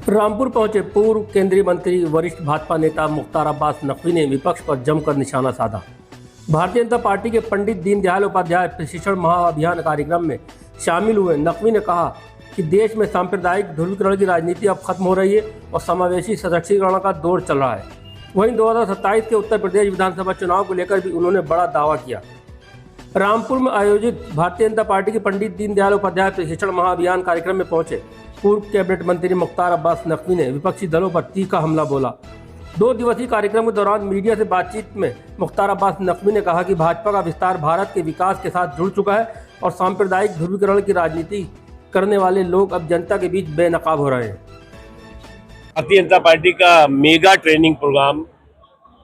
रामपुर पहुंचे पूर्व केंद्रीय मंत्री वरिष्ठ भाजपा नेता मुख्तार अब्बास नकवी ने विपक्ष पर जमकर निशाना साधा। भारतीय जनता पार्टी के पंडित दीनदयाल उपाध्याय प्रशिक्षण महाअभियान कार्यक्रम में शामिल हुए नकवी ने कहा कि देश में सांप्रदायिक ध्रुवीकरण की राजनीति अब खत्म हो रही है और समावेशी सशक्तिकरण का दौर चल रहा है। वहीं 2027 के उत्तर प्रदेश विधानसभा चुनाव को लेकर भी उन्होंने बड़ा दावा किया। रामपुर में आयोजित भारतीय जनता पार्टी के पंडित दीनदयाल उपाध्याय प्रशिक्षण महाअभियान कार्यक्रम में पहुंचे पूर्व कैबिनेट मंत्री मुख्तार अब्बास नकवी ने विपक्षी दलों पर तीखा हमला बोला। 2 दिवसीय कार्यक्रम के दौरान मीडिया से बातचीत में मुख्तार अब्बास नकवी ने कहा कि भाजपा का विस्तार भारत के विकास के साथ जुड़ चुका है और सांप्रदायिक ध्रुवीकरण की राजनीति करने वाले लोग अब जनता के बीच बेनकाब हो रहे हैं। भारतीय जनता पार्टी का mega training programme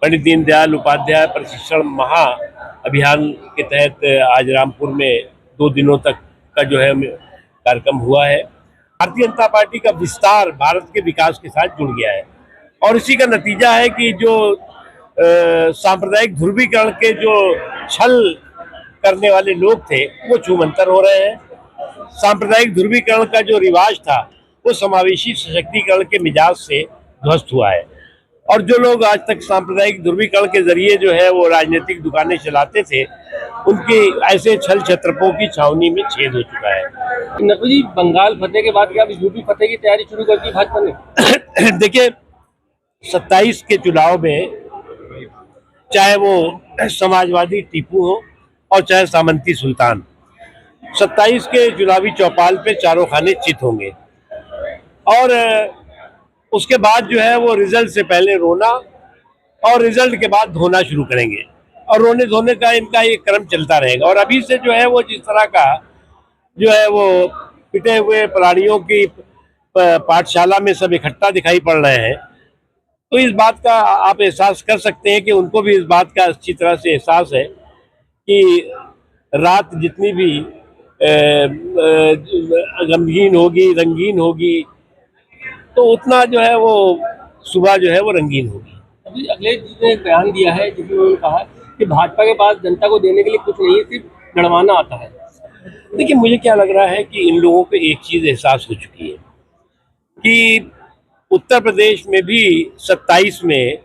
Pandit Deendayal Upadhyay प्रशिक्षण महा अभियान के तहत आज रामपुर में 2 दिनों तक का जो है कार्यक्रम हुआ है। भारतीय जनता पार्टी का विस्तार भारत के विकास के साथ जुड़ गया है और इसी का नतीजा है कि जो सांप्रदायिक ध्रुवीकरण के जो छल करने वाले लोग थे वो छूमंतर हो रहे हैं। सांप्रदायिक ध्रुवीकरण का जो रिवाज था वो समावेशी सशक्तिकरण के मिजाज से ध्वस्त हुआ है और जो लोग आज तक सांप्रदायिक ध्रुवीकरण के जरिए जो है वो राजनीतिक दुकानें चलाते थे उनकी ऐसे छल छत्रपों की छावनी में छेद हो चुका है। नकवी जी, बंगाल फतेह के बाद क्या यूपी फतेह की तैयारी शुरू कर दी भाजपा ने? देखिए 27 के चुनाव में चाहे वो समाजवादी टीपू हो और चाहे सामंती सुल्तान, 27 के चुनावी चौपाल पे चारों खाने चित होंगे और उसके बाद जो है वो रिजल्ट से पहले रोना और रिजल्ट के बाद धोना शुरू करेंगे और रोने धोने का इनका एक क्रम चलता रहेगा। और अभी से जो है वो जिस तरह का जो है वो पिटे हुए प्राणियों की पाठशाला में सब इकट्ठा दिखाई पड़ रहे हैं, तो इस बात का आप एहसास कर सकते हैं कि उनको भी इस बात का अच्छी तरह से एहसास है कि रात जितनी भी गमगीन होगी, रंगीन होगी, तो उतना जो है वो सुबह जो है वो रंगीन होगी। अभी अखिलेश जी ने एक बयान दिया है जिसमें उन्होंने कहा कि भाजपा के पास जनता को देने के लिए कुछ नहीं है, सिर्फ लड़वाना आता है। देखिए मुझे क्या लग रहा है कि इन लोगों को एक चीज एहसास हो चुकी है कि उत्तर प्रदेश में भी 27 में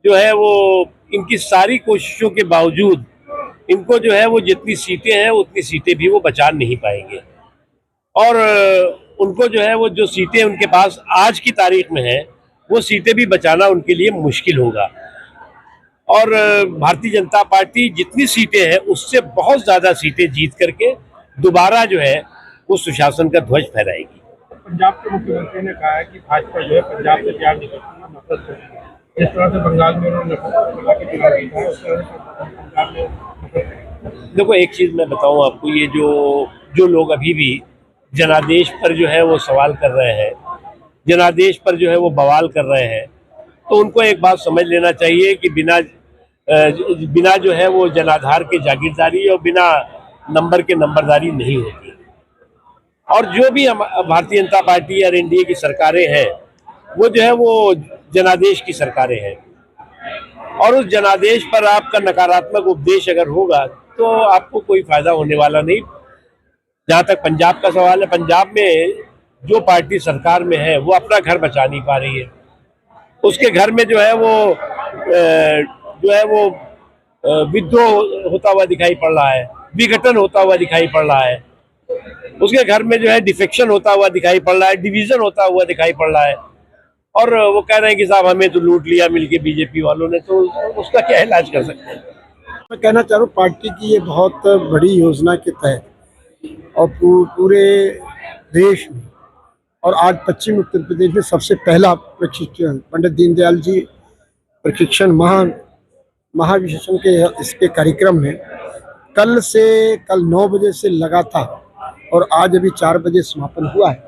जो है वो इनकी सारी कोशिशों के बावजूद इनको जो है वो जितनी सीटें हैं उतनी सीटें भी वो बचा नहीं पाएंगे और उनको जो है वो जो सीटें उनके पास आज की तारीख में है वो सीटें भी बचाना उनके लिए मुश्किल होगा और भारतीय जनता पार्टी जितनी सीटें हैं उससे बहुत ज़्यादा सीटें जीत करके दोबारा जो है वो सुशासन का ध्वज फहराएगी। पंजाब के मुख्यमंत्री ने कहा है कि भाजपा जो है पंजाब से प्यार नहीं करती, नफरत करती है। इस तरह से बंगाल में उन्होंने पंजाब में देखो एक चीज़ मैं बताऊं आपको, ये जो लोग अभी भी जनादेश पर जो है वो सवाल कर रहे हैं, जनादेश पर जो है वो बवाल कर रहे हैं, तो उनको एक बात समझ लेना चाहिए कि बिना जो है वो जनाधार के जागीरदारी और बिना नंबर के नंबरदारी नहीं होती। और जो भी भारतीय जनता पार्टी और एनडीए की सरकारें हैं वो जो है वो जनादेश की सरकारें हैं और उस जनादेश पर आपका नकारात्मक उपदेश अगर होगा तो आपको कोई फायदा होने वाला नहीं। जहाँ तक पंजाब का सवाल है, पंजाब में जो पार्टी सरकार में है वो अपना घर बचा नहीं पा रही है, उसके घर में जो है वो विद्रोह होता हुआ दिखाई पड़ रहा है, विघटन होता हुआ दिखाई पड़ रहा है, उसके घर में जो है डिफेक्शन होता हुआ दिखाई पड़ रहा है, डिवीजन होता हुआ दिखाई पड़ रहा है और वो कह रहे हैं कि साहब हमें तो लूट लिया मिलके बीजेपी वालों ने, तो उसका क्या इलाज कर सकते हैं। मैं कहना चाह रहा हूँ पार्टी की ये बहुत बड़ी योजना के तहत और पूरे देश में और आज पश्चिम उत्तर प्रदेश में सबसे पहला प्रशिक्षण पंडित दीनदयाल जी प्रशिक्षण महाविशेषण के इसके कार्यक्रम में कल 9 बजे से लगातार और आज अभी 4 बजे समापन हुआ है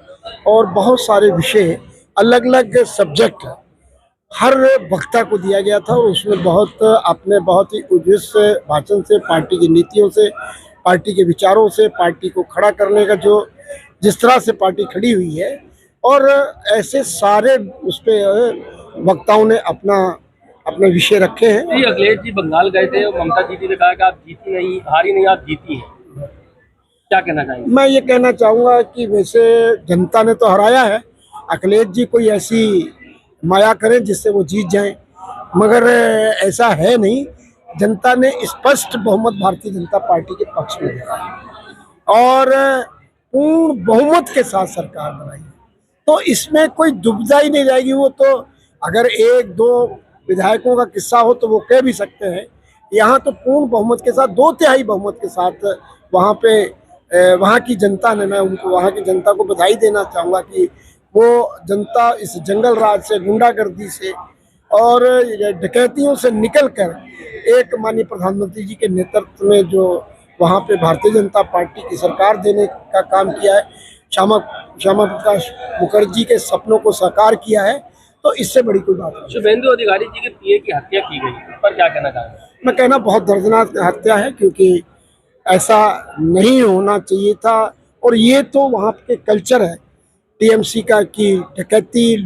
और बहुत सारे विषय अलग अलग सब्जेक्ट हर वक्ता को दिया गया था और उसमें बहुत ही उज्ज्वल भाषण से, पार्टी की नीतियों से, पार्टी के विचारों से, पार्टी को खड़ा करने का जिस तरह से पार्टी खड़ी हुई है और ऐसे सारे उस पे वक्ताओं ने अपने विषय रखे हैं। जी अखिलेश जी बंगाल गए थे और ममता दीदी ने कहा कि आप जीती नहीं, हारी नहीं, आप जीती हैं, क्या कहना चाहेंगे? मैं ये कहना चाहूँगा कि वैसे जनता ने तो हराया है अखिलेश जी कोई ऐसी माया करें जिससे वो जीत जाएं, मगर ऐसा है नहीं। जनता ने स्पष्ट बहुमत भारतीय जनता पार्टी के पक्ष में दिया है और पूर्ण बहुमत के साथ सरकार बनाई है। तो इसमें कोई दुविधा ही नहीं रहेगी। वो तो अगर एक दो विधायकों का किस्सा हो तो वो कह भी सकते हैं, यहाँ तो पूर्ण बहुमत के साथ, 2/3 बहुमत के साथ वहाँ पे वहाँ की जनता ने, मैं उनको वहाँ की जनता को बधाई देना चाहूँगा कि वो जनता इस जंगल राज से, गुंडागर्दी से और डकैतियों से निकलकर एक माननीय प्रधानमंत्री जी के नेतृत्व में जो वहाँ पे भारतीय जनता पार्टी की सरकार देने का काम किया है, श्यामा प्रकाश मुखर्जी के सपनों को साकार किया है, तो इससे बड़ी कोई बात नहीं। शुभेंदु अधिकारी जी के पीए की हत्या की गई, इस पर क्या कहना चाहेंगे? मैं कहना बहुत दर्दनाक हत्या है, क्योंकि ऐसा नहीं होना चाहिए था। और ये तो वहाँ के कल्चर है टीएमसी का कि डकैती,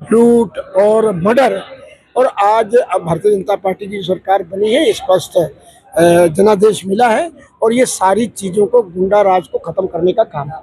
लूट और मर्डर। और आज अब भारतीय जनता पार्टी की सरकार बनी है, स्पष्ट जनादेश मिला है और ये सारी चीज़ों को, गुंडा राज को खत्म करने का काम है।